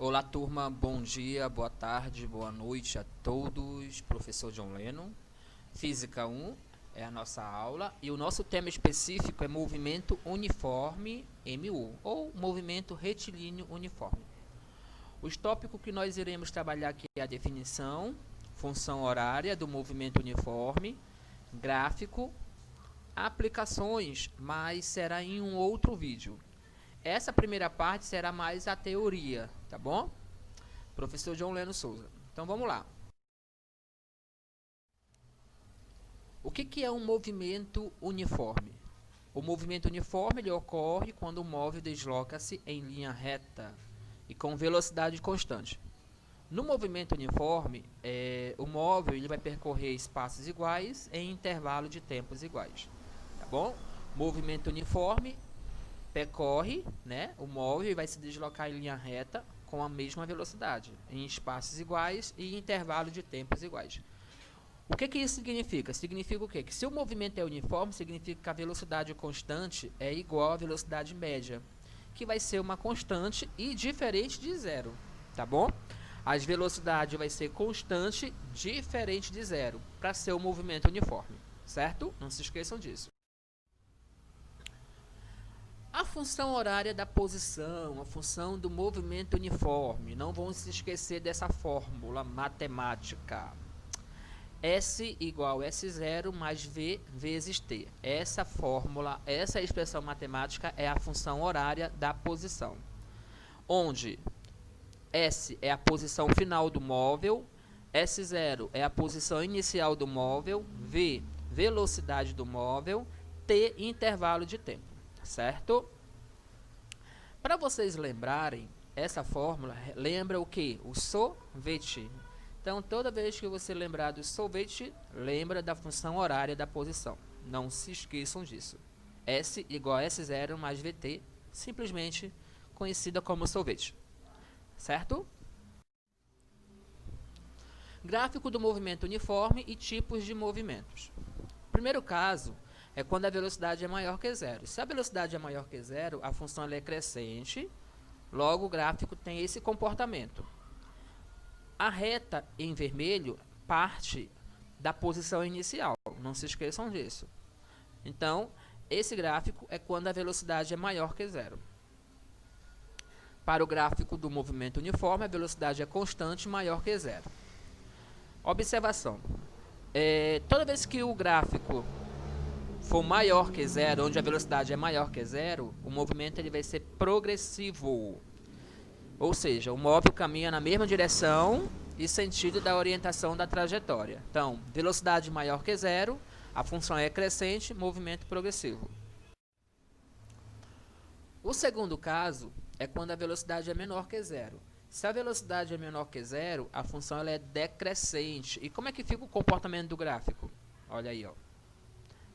Olá, turma, bom dia, boa tarde, boa noite a todos. Professor John Lennon. Física 1 é a nossa aula e o nosso tema específico é movimento uniforme MU, ou movimento retilíneo uniforme. Os tópicos que nós iremos trabalhar aqui é a definição, função horária do movimento uniforme, gráfico, aplicações, mas será em um outro vídeo. Essa primeira parte será mais a teoria, tá bom? Professor John Lennon Souza. Então vamos lá. O que é um movimento uniforme? O movimento uniforme ele ocorre quando o móvel desloca-se em linha reta e com velocidade constante. No movimento uniforme, o móvel ele vai percorrer espaços iguais em intervalo de tempos iguais, tá bom? Movimento uniforme percorre, o móvel vai se deslocar em linha reta com a mesma velocidade, em espaços iguais e intervalo de tempos iguais. O que isso significa? Significa o quê? Que se o movimento é uniforme, significa que a velocidade constante é igual à velocidade média, que vai ser uma constante e diferente de zero, tá bom? A velocidade vai ser constante, diferente de zero, para ser o movimento uniforme, certo? Não se esqueçam disso. A função horária da posição, a função do movimento uniforme. Não vão se esquecer dessa fórmula matemática. S igual a S0 mais V vezes T. Essa fórmula, essa expressão matemática é a função horária da posição. Onde S é a posição final do móvel, S0 é a posição inicial do móvel, V, velocidade do móvel, T, intervalo de tempo. Certo? Para vocês lembrarem, essa fórmula lembra o que? O sorvete. Então, toda vez que você lembrar do sorvete, lembra da função horária da posição. Não se esqueçam disso. S igual a S0 mais VT, simplesmente conhecida como sorvete. Certo? Gráfico do movimento uniforme e tipos de movimentos. Primeiro caso é quando a velocidade é maior que zero. Se a velocidade é maior que zero, a função ela é crescente, logo o gráfico tem esse comportamento. A reta em vermelho parte da posição inicial, não se esqueçam disso. Então, esse gráfico é quando a velocidade é maior que zero. Para o gráfico do movimento uniforme, a velocidade é constante, maior que zero. Observação. Toda vez que o gráfico for maior que zero, onde a velocidade é maior que zero, o movimento ele vai ser progressivo. Ou seja, o móvel caminha na mesma direção e sentido da orientação da trajetória. Então, velocidade maior que zero, a função é crescente, movimento progressivo. O segundo caso é quando a velocidade é menor que zero. Se a velocidade é menor que zero, a função ela é decrescente. E como é que fica o comportamento do gráfico? Olha aí, ó.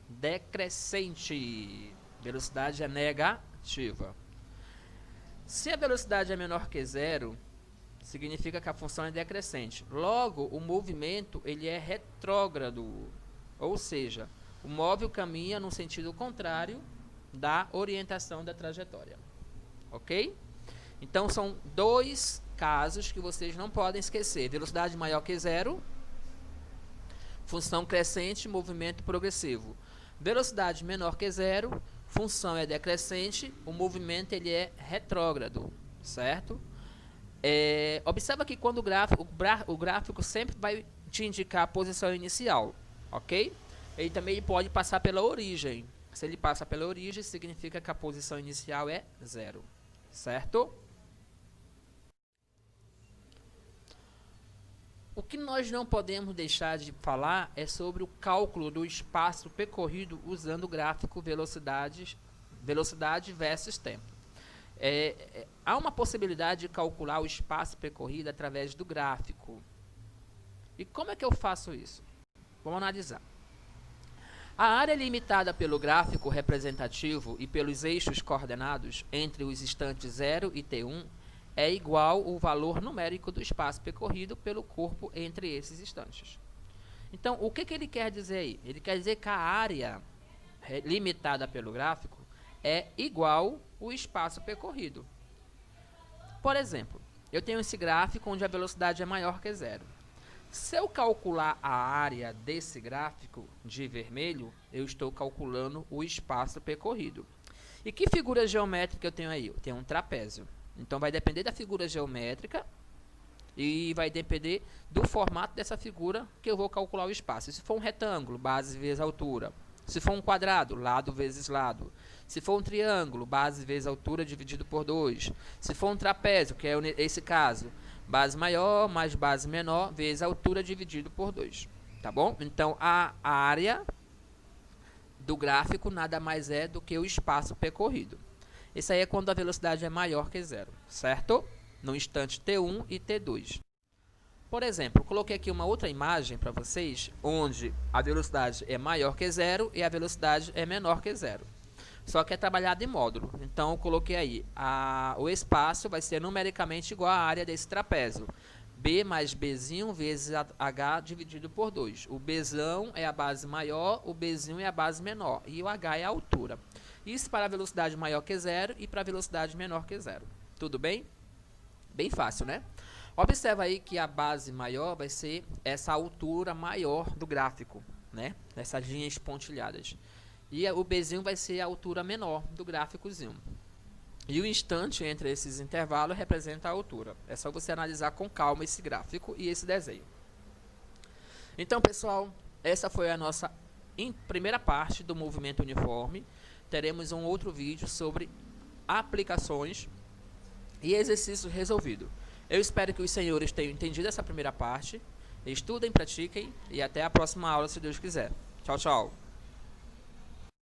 Decrescente. Velocidade é negativa. Se a velocidade é menor que zero, significa que a função é decrescente. Logo, o movimento ele é retrógrado. Ou seja, o móvel caminha no sentido contrário da orientação da trajetória. Ok? Então, são dois casos que vocês não podem esquecer. Velocidade maior que zero, função crescente, movimento progressivo. Velocidade menor que zero, função é decrescente, o movimento ele é retrógrado, certo? Observa que quando o gráfico sempre vai te indicar a posição inicial, ok? Ele também pode passar pela origem. Se ele passa pela origem, significa que a posição inicial é zero, certo? O que nós não podemos deixar de falar é sobre o cálculo do espaço percorrido usando o gráfico velocidade versus tempo. Há uma possibilidade de calcular o espaço percorrido através do gráfico. E como é que eu faço isso? Vamos analisar. A área limitada pelo gráfico representativo e pelos eixos coordenados entre os instantes 0 e t1 é igual ao valor numérico do espaço percorrido pelo corpo entre esses instantes. Então, o que ele quer dizer aí? Ele quer dizer que a área limitada pelo gráfico é igual ao espaço percorrido. Por exemplo, eu tenho esse gráfico onde a velocidade é maior que zero. Se eu calcular a área desse gráfico de vermelho, eu estou calculando o espaço percorrido. E que figura geométrica eu tenho aí? Eu tenho um trapézio. Então, vai depender da figura geométrica e vai depender do formato dessa figura que eu vou calcular o espaço. Se for um retângulo, base vezes altura. Se for um quadrado, lado vezes lado. Se for um triângulo, base vezes altura dividido por 2. Se for um trapézio, que é esse caso, base maior mais base menor vezes altura dividido por 2. Tá bom? Então, a área do gráfico nada mais é do que o espaço percorrido. Isso aí é quando a velocidade é maior que zero, certo? No instante T1 e T2. Por exemplo, coloquei aqui uma outra imagem para vocês, onde a velocidade é maior que zero e a velocidade é menor que zero. Só que é trabalhado em módulo. Então, eu coloquei aí, o espaço vai ser numericamente igual à área desse trapézio. B mais Bzinho vezes H dividido por 2. O Bzão é a base maior, o Bzinho é a base menor. E o H é a altura. Isso para a velocidade maior que zero e para a velocidade menor que zero. Tudo bem? Bem fácil, né? Observa aí que a base maior vai ser essa altura maior do gráfico, né? Essas linhas pontilhadas. E o Bzinho vai ser a altura menor do gráficozinho. E o instante entre esses intervalos representa a altura. É só você analisar com calma esse gráfico e esse desenho. Então, pessoal, essa foi a nossa primeira parte do movimento uniforme. Teremos um outro vídeo sobre aplicações e exercícios resolvidos. Eu espero que os senhores tenham entendido essa primeira parte. Estudem, pratiquem e até a próxima aula, se Deus quiser. Tchau, tchau.